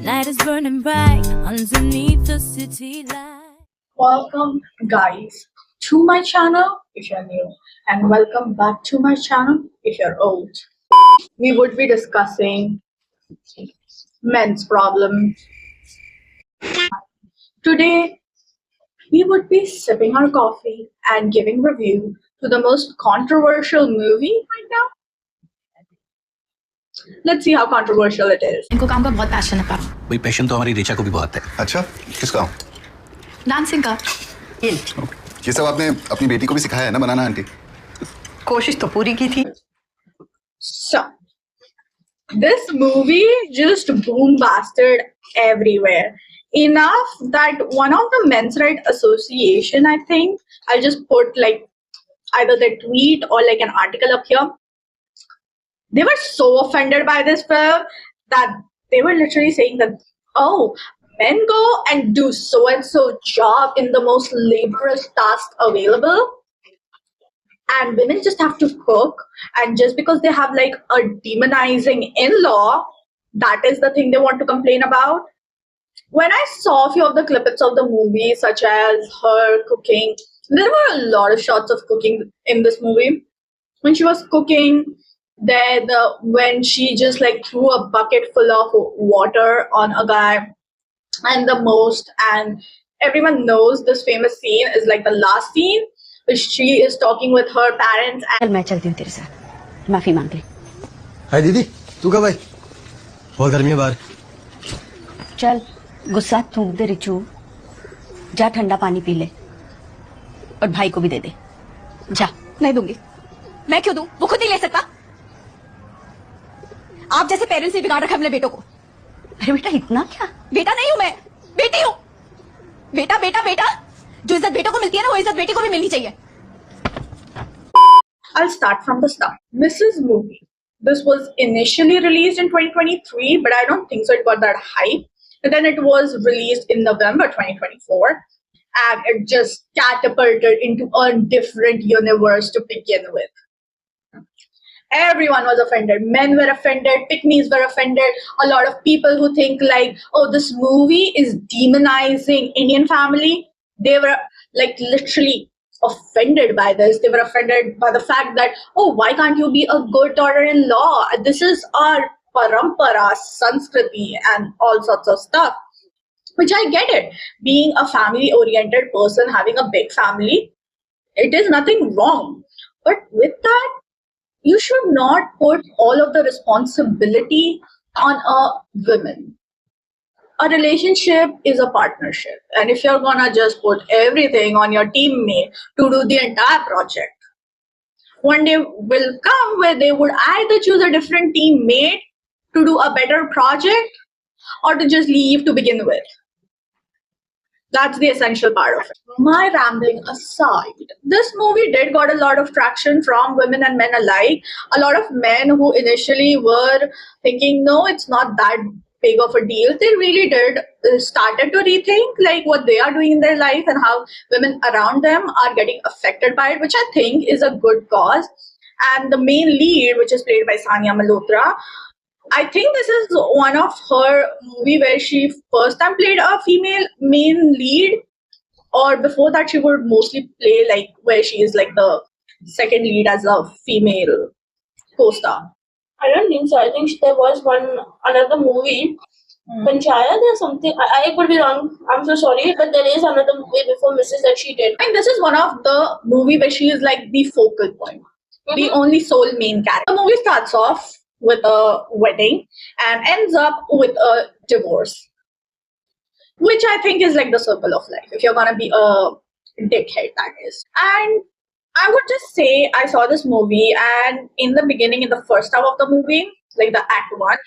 night is burning bright underneath the city light. Welcome guys to my channel if you're new, and welcome back to my channel if you're old. We would be discussing men's problems. Today we would be sipping our coffee and giving review to the most controversial movie right now. Let's see how controversial it is. इनको काम का बहुत passion है पापा। वही passion तो हमारी ऋचा को भी बहुत है। अच्छा, किसका? डांसिंग का। ये सब आपने अपनी बेटी को भी सिखाया है ना बनाना आंटी? कोशिश तो पूरी की थी। So, this movie just boom-basted everywhere. Enough that one of the Men's Right Association, I think, I'll just put like either the tweet or like an article up here. They were so offended by this film that they were literally saying that, oh, men go and do so-and-so job in the most laborious task available, and women just have to cook, and just because they have like a demonizing in-law, that is the thing they want to complain about. When I saw a few of the clips of the movie, such as her cooking, there were a lot of shots of cooking in this movie. When she was cooking, when she just like threw a bucket full of water on a guy, and everyone knows this famous scene is like the last scene, which she is talking with her parents. चल मैं चलती हूँ तेरे साथ, माफी मांग ले। हाय दीदी, तू कब आई? बहुत गर्मी है बाहर। चल, गुस्सा थूक दे रिचू, जा ठंडा पानी पी ले और भाई को भी दे दे। जा। नहीं दूंगी। मैं क्यों दूं? वो खुद नहीं ले सकता। आप जैसे पेरेंट्स ने बिगाड़ रखा अपने बेटों को। अरे बेटा इतना क्या? बेटा नहीं हूं मैं, बेटी हूं। बेटा बेटा बेटा, जो इज्जत बेटों को मिलती है ना, वो इज्जत बेटी को भी मिलनी चाहिए। I'll start from the start. Mrs. Movie. This was initially released in 2023, but I don't think so it got that hype. And then it was released in November 2024, and it just catapulted into a different universe to begin with. Everyone was offended. Men were offended. Pick-me's were offended. A lot of people who think like, oh, this movie is demonizing Indian family. They were like literally offended by this. They were offended by the fact that, oh, why can't you be a good daughter-in-law? This is our parampara, Sanskriti, and all sorts of stuff. Which I get it. Being a family-oriented person, having a big family, it is nothing wrong. But with that, you should not put all of the responsibility on a woman. A relationship is a partnership, and if you're gonna just put everything on your teammate to do the entire project, one day will come where they would either choose a different teammate to do a better project or to just leave to begin with. That's the essential part of it. My rambling aside, this movie did got a lot of traction from women and men alike. A lot of men who initially were thinking, no, it's not that big of a deal, they really did started to rethink like what they are doing in their life and how women around them are getting affected by it, which I think is a good cause. And the main lead, which is played by Sania Malhotra, I think this is one of her movie where she first time played a female main lead, or before that she would mostly play like where she is like the second lead as a female co-star. I don't think so. I think there was another movie, Panchayat or something. I could be wrong. I'm so sorry, but there is another movie before Mrs. that she did. And this is one of the movie where she is like the focal point, the only sole main character. The movie starts off with a wedding and ends up with a divorce, which I think is like the circle of life if you're gonna be a dickhead, that is. And I would just say I saw this movie, and in the beginning, in the first half of the movie, like the act 1,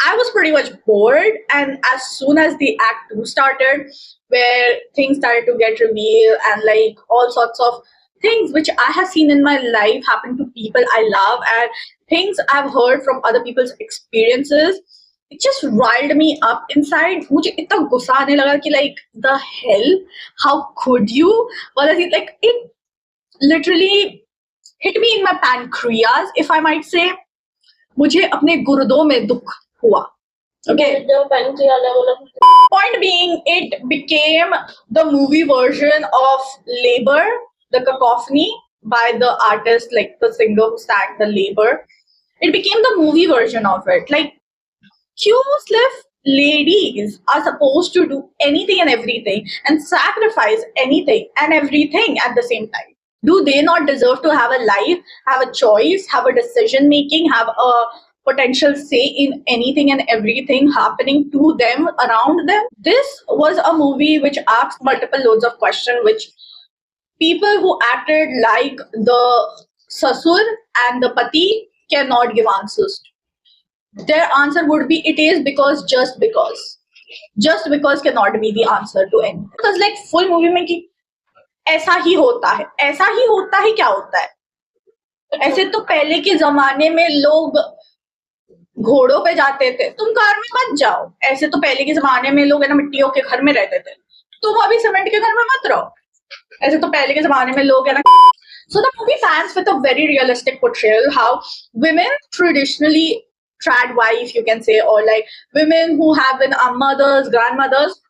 I was pretty much bored. And as soon as the act 2 started, where things started to get revealed and like all sorts of things which I have seen in my life happen to people I love, and things I've heard from other people's experiences, it just riled me up inside. मुझे इतना गुस्सा आने लगा कि like the hell, how could you? Like it literally hit me in my pancreas, if I might say. मुझे अपने गुर्दों में दुख हुआ. Okay. The pancreas level of Point being, it became the movie version of Labor, the cacophony by the artist, like the singer who sang the Labor. It became the movie version of it. Like, Q-slip ladies are supposed to do anything and everything and sacrifice anything and everything at the same time. Do they not deserve to have a life, have a choice, have a decision making, have a potential say in anything and everything happening to them, around them? This was a movie which asked multiple loads of questions, which people who acted like the Sasur and the Pati cannot give answers to. Their answer would be, it is because, just because. Just because cannot be the answer to anything. Because like full movie में कि ऐसा ही होता है, ऐसा ही होता है, क्या होता है? ऐसे तो पहले के जमाने में लोग घोड़ों पे जाते थे, तुम कार में मत जाओ. ऐसे तो पहले के जमाने में लोग है ना मिट्टियों के घर में रहते थे, तुम अभी सीमेंट के घर में मत रहो. ऐसे तो पहले के जमाने में लोग है ना. So the movie stands with a very realistic portrayal how women traditionally trad wife, you can say, or like women who have been our mothers, grandmothers,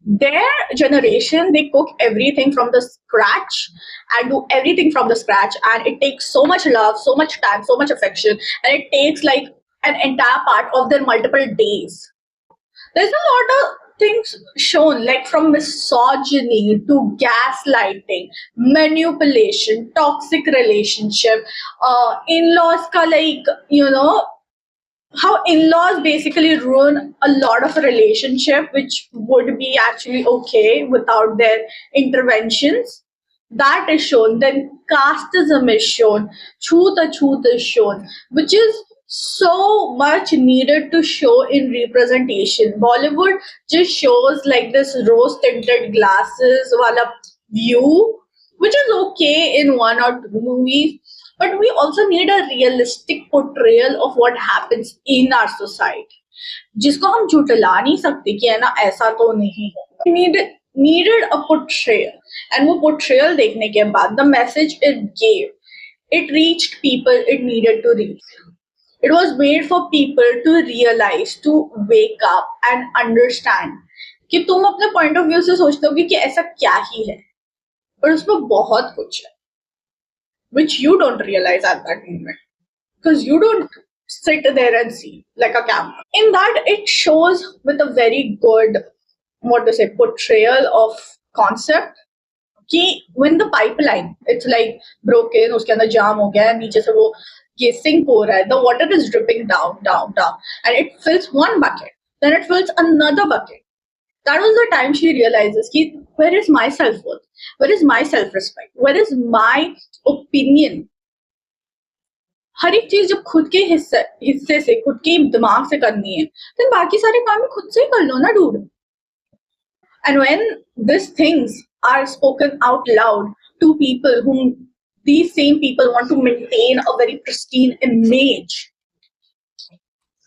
their generation, they cook everything from the scratch and do everything from the scratch, and it takes so much love, so much time, so much affection, and it takes like an entire part of their multiple days. There's a lot of things shown, like from misogyny to gaslighting, manipulation, toxic relationship, in-laws ka, like, you know, how in-laws basically ruin a lot of relationship which would be actually okay without their interventions. That is shown. Then casteism is shown, chhoot is shown, which is so much needed to show in representation. Bollywood just shows like this rose tinted glasses wala view, which is okay in one or two movies, but we also need a realistic portrayal of what happens in our society, जिसको हम झुटला नहीं सकते कि है ना ऐसा तो नहीं है. Needed a portrayal, and वो portrayal देखने के बाद the message it gave, it reached people it needed to reach. It was made for people to realize, to wake up and understand कि तुम अपने point of view से सोचते होगे कि ऐसा क्या ही है, पर उसमें बहुत कुछ है which you don't realize at that moment because you don't sit there and see like a camera. In that, it shows with a very good, what to say, portrayal of concept कि when the pipeline, it's like broken, उसके अंदर जाम हो गया है, नीचे से वो ये sink हो रहा है, the water is dripping down, and it fills one bucket, then it fills another bucket. That was the time she realizes कि where is my self-worth, where is my self-respect, where is my opinion. हर एक चीज जब खुद के हिस्से से, खुद के दिमाग से करनी है, then बाकी सारे काम खुद से ही कर लो ना dude. And when these things are spoken out loud to people whom these same people want to maintain a very pristine image,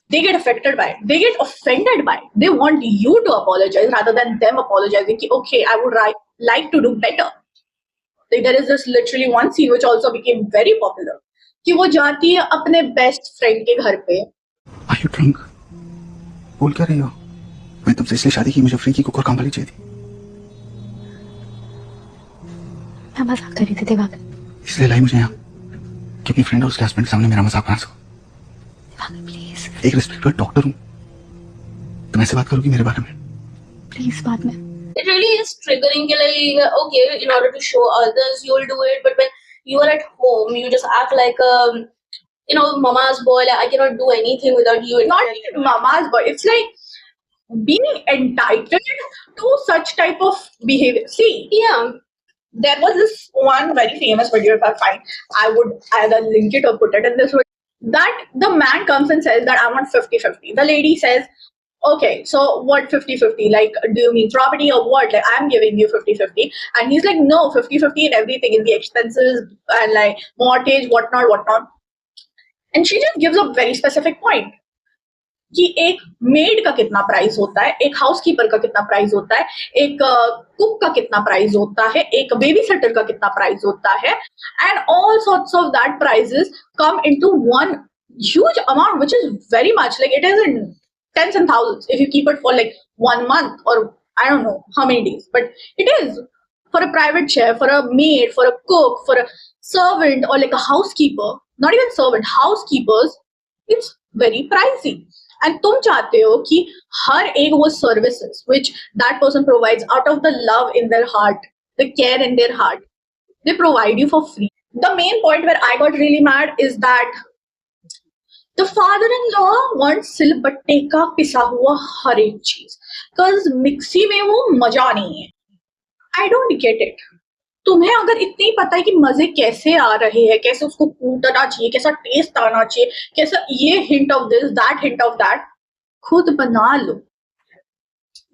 they get affected by it. They get offended by it. They want you to apologize rather than them apologizing. Ki, okay, I would like to do better. Like there is this literally one scene which also became very popular. कि वो जाती है अपने best friend के घर पे. Are you drunk? बोल क्या रही हो? मैं तुमसे इसलिए शादी की, मुझे फ्री की कुकर काम वाली चाहिए थी. मैं मजाक कर रही थी दिवाकर. इसलिए लाई मुझे यहाँ कि अपनी फ्रेंड और उसके हस्बैंड के सामने मेरा मजाक बना सको. दिवाकर प्लीज. एक रिस्पेक्टेड डॉक्टर हूँ, तुम ऐसे बात करोगी मेरे बारे में? प्लीज बाद में. it really is triggering. Like, okay, in order to show others, you'll do it, but when you are at home, you just act like mama's boy. Like, I cannot do anything without you. Not even mama's boy. It's like being entitled to such type of behavior. See, Yeah. there was this one very famous video, if I find, I would either link it or put it in this video, that the man comes and says that I want 50-50. The lady says, okay, so what 50-50? Like, do you mean property or what? Like, I'm giving you 50-50. And he's like, no, 50-50 in everything, in the expenses and like mortgage, whatnot. And she just gives a very specific point. कि एक made का कितना price होता है, एक housekeeper का कितना price होता है, एक कुक का कितना प्राइस होता है, एक बेबी सिटर का कितना प्राइस होता है, and all sorts of that prices come into one huge amount, which is very much like it isn't tens and thousands if you keep it for like 1 month or I don't know how many days. But it is for a private chef, for a maid, for a cook, for a servant, or like a housekeeper. Not even servant, housekeepers. It's very pricey. And तुम चाहते हो कि हर एक वो services which that person provides out of the love in their heart, the care in their heart, they provide you for free. The main point where I got really mad is that the father-in-law wants सिलबट्टे का पिसा हुआ हर एक चीज, because mixie में वो मजा नहीं है. I don't get it. तुम्हें अगर इतनी पता है कि मजे कैसे आ रहे हैं, कैसे उसको कूटना चाहिए, कैसा टेस्ट आना चाहिए, कैसा ये hint of this, that hint of that, खुद बना लो.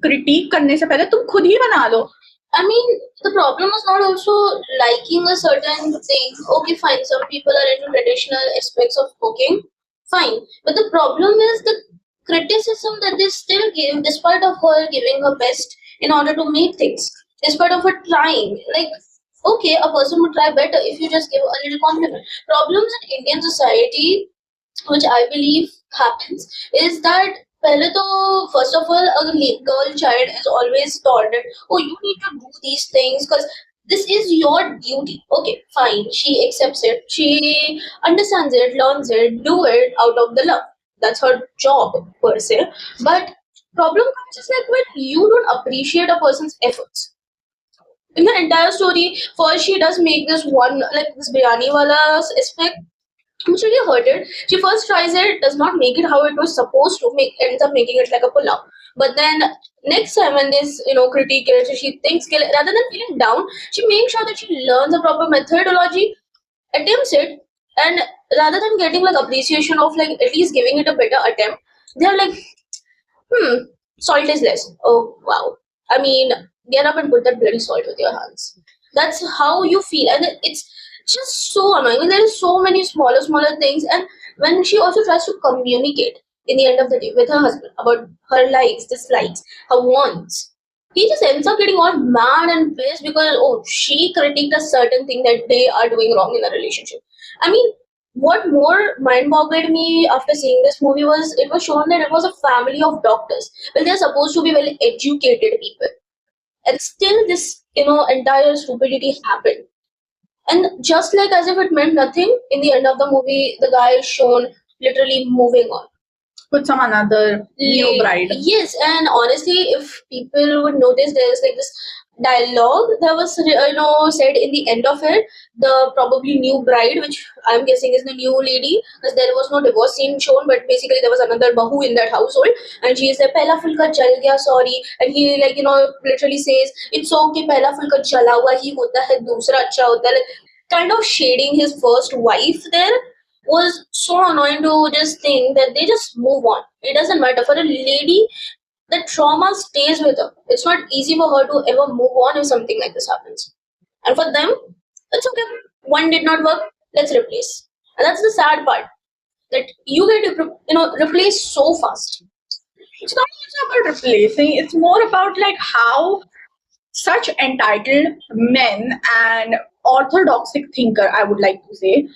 क्रिटिक करने से पहले तुम खुद ही बना लो. I mean, the problem is not also liking a certain thing. Okay, fine. Some people are into traditional aspects of cooking. Fine. But the problem is the criticism that they still give despite of her giving her best in order to make things. Despite of her trying. Like, okay, a person would try better if you just give a little compliment. Problems in Indian society, which I believe happens, is that पहले तो first of all a girl child is always taught that oh you need to do these things because this is your duty. Okay, fine, she accepts it, she understands it, learns it, do it out of the love. That's her job per se. But problem comes is like when you don't appreciate a person's efforts. In the entire story, first she does make this one like this biryani wala aspect, which really hurt it. She first tries it, does not make it how it was supposed to make, ends up making it like a pulao. But then next time when this, critique it, she thinks rather than feeling down, she makes sure that she learns a proper methodology, attempts it, and rather than getting like appreciation of like at least giving it a better attempt, they're like, salt is less. Oh wow. I mean, get up and put that bloody salt with your hands. That's how you feel, and it's just so annoying. There are so many smaller things, and when she also tries to communicate in the end of the day with her husband about her likes, dislikes, her wants, he just ends up getting all mad and pissed because she critiqued a certain thing that they are doing wrong in a relationship. I mean, what more mind-boggled me after seeing this movie was it was shown that it was a family of doctors. Well, they're supposed to be well educated people, and still this entire stupidity happened. And just like as if it meant nothing, in the end of the movie, the guy is shown literally moving on with some another new bride. Yes, and honestly, if people would notice, there's like this dialogue that was said in the end of it. The probably new bride, which I'm guessing is the new lady, because there was no divorce scene shown, but basically there was another bahu in that household, and she is like, "Pehla fulka chal gaya, sorry," and he literally says, "It's okay, pehla fulka chala hua hi hota hai, dusra acha hota hai." Like, kind of shading his first wife there was so annoying to just think that they just move on. It doesn't matter. For a lady, the trauma stays with her. It's not easy for her to ever move on if something like this happens. And for them, it's okay. One did not work, let's replace. And that's the sad part, that you get replaced so fast. It's not even about replacing, it's more about like how such entitled men and orthodoxic thinker, I would like to say,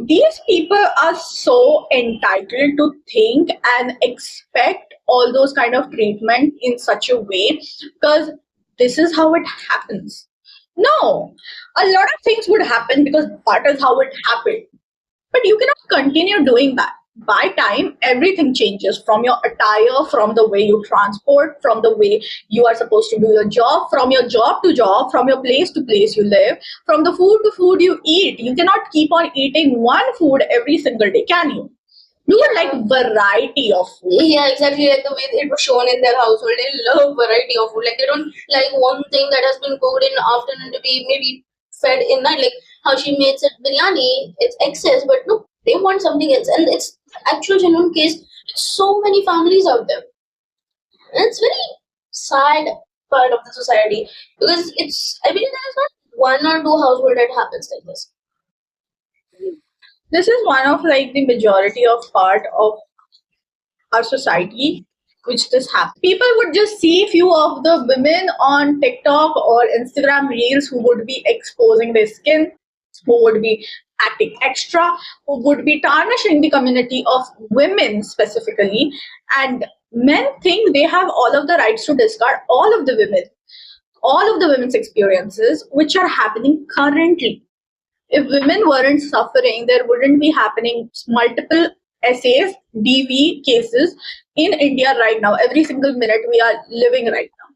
these people are so entitled to think and expect all those kind of treatment in such a way because this is how it happens. No, a lot of things would happen because that is how it happened. But you cannot continue doing that. By time, everything changes, from your attire, from the way you transport, from the way you are supposed to do your job, from your job to job, from your place to place you live, from the food to food you eat. You cannot keep on eating one food every single day, can you? You would like variety of food. Yeah, exactly. Like the way it was shown in their household, they love variety of food. Like they don't like one thing that has been cooked in the afternoon to be maybe fed in night. Like how she makes it biryani, it's excess, but no, they want something else. And it's actual genuine case. So many families out there. And it's very sad part of the society because I believe there is not one or two household that happens like this. This is one of like the majority of part of our society which this happens. People would just see few of the women on TikTok or Instagram reels who would be exposing their skin, who would be acting extra, who would be tarnishing the community of women specifically, and Men think they have all of the rights to discard all of the women's experiences which are happening currently. If women weren't suffering, there wouldn't be happening multiple essays, DV cases in India right now, every single minute we are living right now,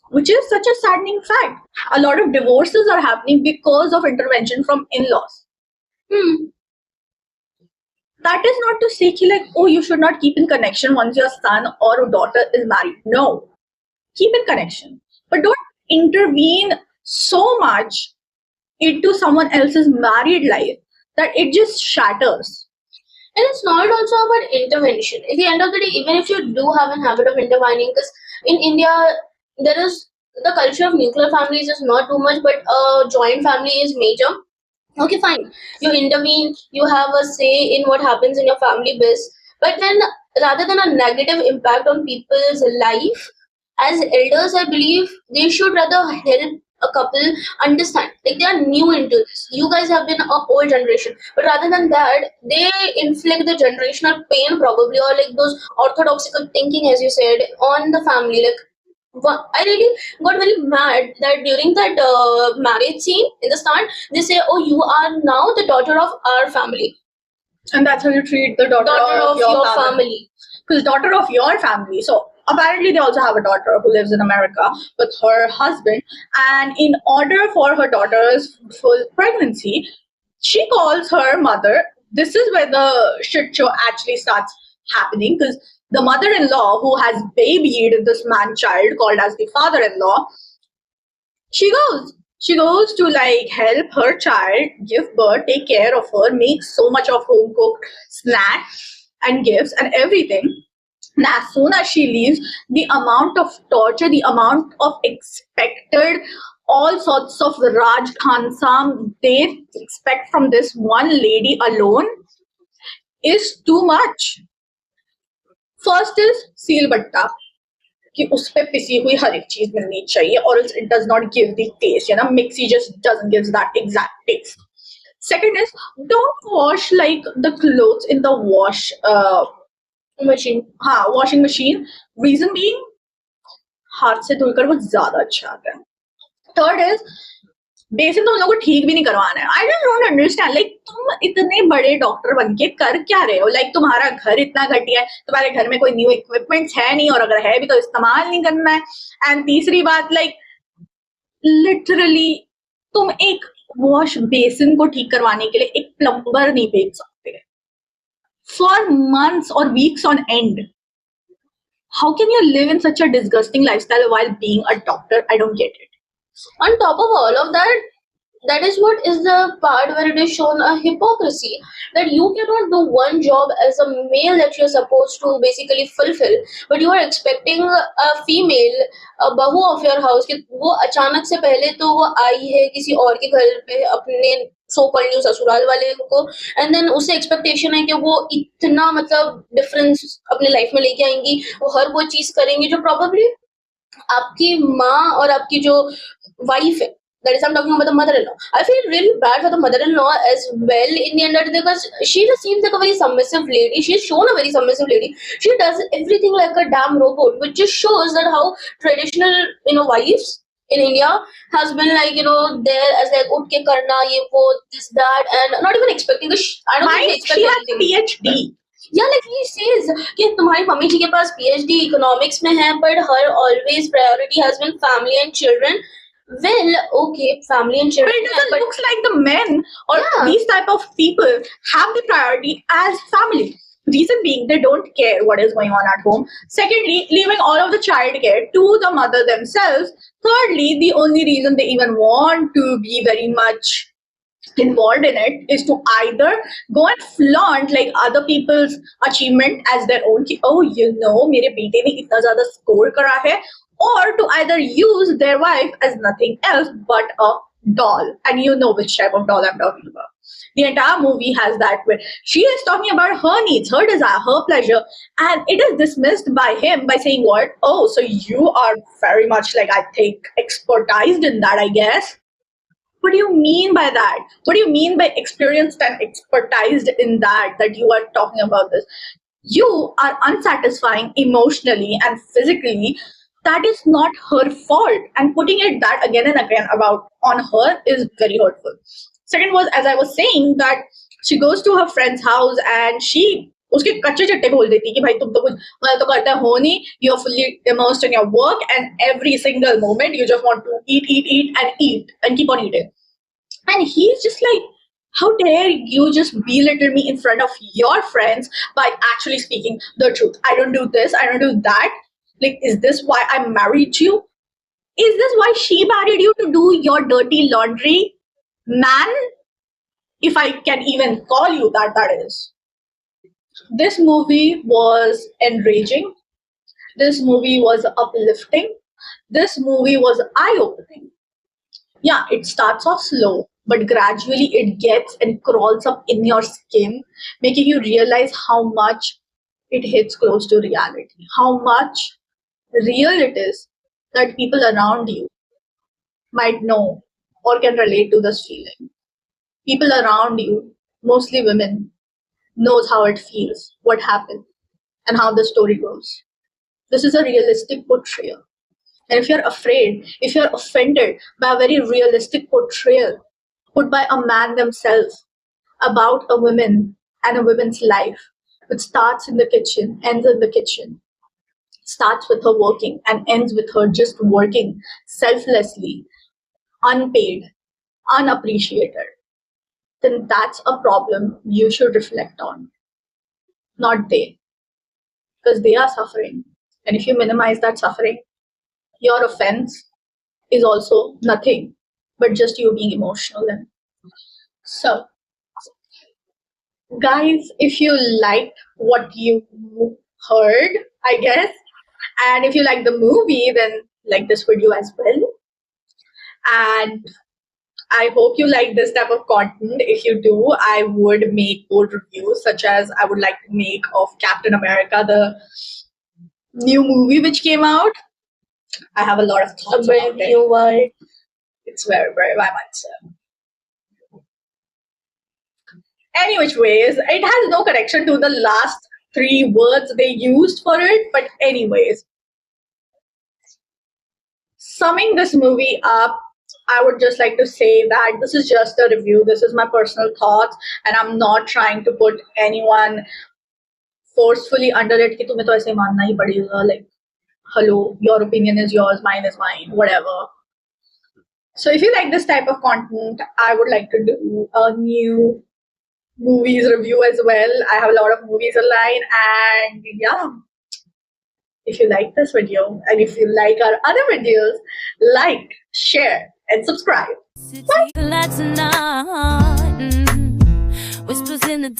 which is such a saddening fact. A lot of divorces are happening because of intervention from in-laws. That is not to say ki like, oh, you should not keep in connection once your son or daughter is married. No, keep in connection, but don't intervene so much into someone else's married life that it just shatters. And it's not also about intervention. At the end of the day, even if you do have a habit of intervening, because in India, there is the culture of nuclear families is not too much, but a joint family is major. Okay, fine. You intervene, you have a say in what happens in your family biz. But then, rather than a negative impact on people's life, as elders, I believe they should rather help a couple understand. Like they are new into this. You guys have been a old generation, but rather than that, they inflict the generational pain probably, or like those orthodoxical thinking, as you said, on the family. Like I really got very mad that during that marriage scene in the start, they say, "Oh, you are now the daughter of our family, And that's how you treat the daughter daughter of your family." Because daughter of your family. So apparently they also have a daughter who lives in America with her husband. And in order for her daughter's full pregnancy, she calls her mother. This is where the shit show actually starts happening, because the mother-in-law who has babied this man-child called as the father-in-law, she goes to like help her child give birth, take care of her, make so much of home cooked snacks and gifts and everything. And as soon as she leaves, the amount of torture, the amount of expected, all sorts of Raj Khansam they expect from this one lady alone is too much. First is seal batta, कि उस पे पिसी हुई हर एक चीज मिलनी चाहिए, or else it does not give the taste. You know, mixie just doesn't give that exact taste. Second is, don't wash like the clothes in the washing machine. Reason being, हाथ से धुलकर वो ज्यादा अच्छा आता है. Third is, बेसिक तो उन लोगों को ठीक भी नहीं करवाना है. I just don't understand. Like तुम इतने बड़े डॉक्टर बन के कर क्या रहे हो? Like तुम्हारा घर इतना घटिया है, तुम्हारे घर में कोई न्यू इक्विपमेंट्स है नहीं, और अगर है भी तो इस्तेमाल नहीं करना है. एंड तीसरी बात, like लिटरली तुम एक वॉश बेसिन को ठीक करवाने के लिए एक प्लम्बर नहीं भेज सकते for months or weeks on end. How can you live in such a disgusting lifestyle while being a doctor? I don't get it. On top of all of that, that is what is the part where it is shown a hypocrisy, that you cannot do one job as a male that you're supposed to basically fulfill, but you are expecting a female, a bahu of your house, कि वो अचानक से पहले तो वो आई है किसी और के घर पे अपने सो कॉल्ड न्यू ससुराल वाले को, एंड देन उससे एक्सपेक्टेशन है कि वो इतना मतलब डिफरेंस अपने लाइफ में लेके आएंगी, वो हर वो चीज करेंगी जो प्रॉबेबली आपकी माँ और आपकी जो वाइफ है, that is I'm talking about the mother-in-law. I feel really bad for the mother-in-law as well in the end of the day, because she just seems like a very submissive lady. She's shown a very submissive lady. She does everything like a damn robot, which just shows that how traditional, wives in India has been like, there as like, utke karna, ye wo, this, that, and not even expecting the, I don't think they expect She has anything. PhD. Yeah, like he says कि तुम्हारी mummy जी के पास PhD economics में है, but her always priority has been family and children. Well, okay, family and But children. it doesn't look like the men or Yeah. these type of people have the priority as family. Reason being, they don't care what is going on at home. Secondly, leaving all of the child care to the mother themselves. Thirdly, the only reason they even want to be very much involved in it is to either go and flaunt like other people's achievement as their own. कि, oh, मेरे बेटे ने इतना ज़्यादा score करा है, or to either use their wife as nothing else but a doll. And you know which type of doll I'm talking about. The entire movie has that where she is talking about her needs, her desire, her pleasure, and it is dismissed by him by saying what? Oh, so you are very much like, I think, expertised in that, I guess. What do you mean by that? What do you mean by experienced and expertised in that you are talking about this? you are unsatisfying emotionally and physically, that is not her fault. And putting it that again and again about on her is very hurtful. Second was, as I was saying, that she goes to her friend's house and she उसके कच्चे चट्टे बोल देती कि भाई तुम तो कुछ मतलब तो करता हो नहीं, you're fully immersed in your work and every single moment you just want to eat and keep on eating. And he's just like, how dare you just belittle me in front of your friends by actually speaking the truth? I don't do this, I don't do that. Like, is this why I married you? Is this why she married you, to do your dirty laundry? Man, if I can even call you that, that is. This movie was enraging. This movie was uplifting. This movie was eye-opening. Yeah, it starts off slow, but gradually it gets and crawls up in your skin, making you realize how much it hits close to reality, how much real it is that people around you might know or can relate to this feeling. People around you, mostly women, knows how it feels, what happened, and how the story goes. This is a realistic portrayal. And if you're afraid, if you're offended by a very realistic portrayal put by a man themselves about a woman and a woman's life, which starts in the kitchen, ends in the kitchen, starts with her working and ends with her just working selflessly, unpaid, unappreciated, then that's a problem you should reflect on, not they, because they are suffering. And if you minimize that suffering, your offense is also nothing but just you being emotional. And so, guys, if you liked what you heard, I guess, and if you like the movie, then like this video as well. And I hope you like this type of content. If you do, I would make more reviews, such as I would like to make of Captain America, the new movie which came out. I have a lot of thoughts about it. It's very, very much so. Any which ways, it has no connection to the last 3 words they used for it. But anyways, summing this movie up, I would just like to say that this is just a review. This is my personal thoughts, and I'm not trying to put anyone forcefully under it कि तुम्हें तो ऐसे मानना ही पड़ेगा. Like, hello, your opinion is yours, mine is mine, whatever. So if you like this type of content, I would like to do a new movies review as well. I have a lot of movies online, and yeah. If you like this video and if you like our other videos, like, share, and subscribe. City lights at night, whispers in the dark.